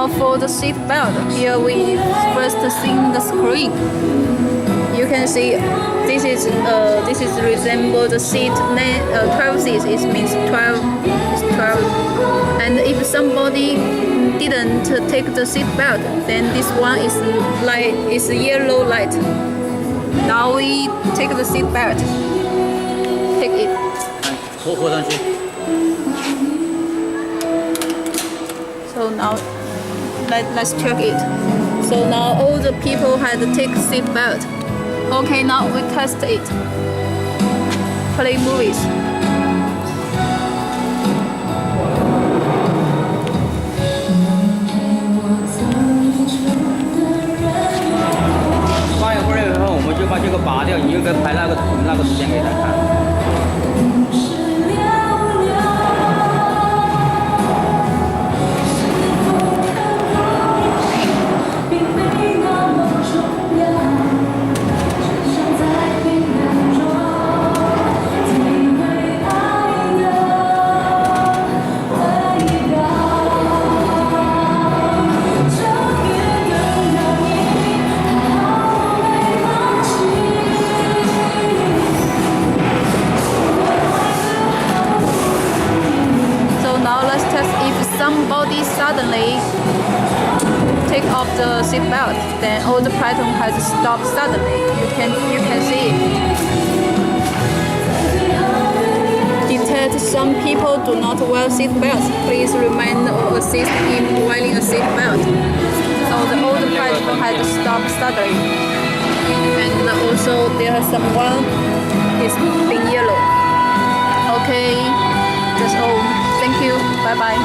Now for the seat belt, here we first see the screen. You can see this is resemble the seat 12 seats. It means 12 is 12. And if somebody didn't take the seat belt, then this one is yellow light. Now we take the seat belt. Take it. 拖上去。 So now let's check it. So now all the people had to take seat belt. Okay, now we test it. Play movies. 放一会儿以后，我们就把这个拔掉，你就该拍那个图片给他看。 Somebody suddenly take off the seat belt, then all the platform has stopped suddenly. You can see it. Detect some people do not wear seat belts. Please remind or assist in wearing a seat belt. So all the platform has stopped suddenly, and also there is someone is being yellow. Okay, that's all. Thank you. Bye bye.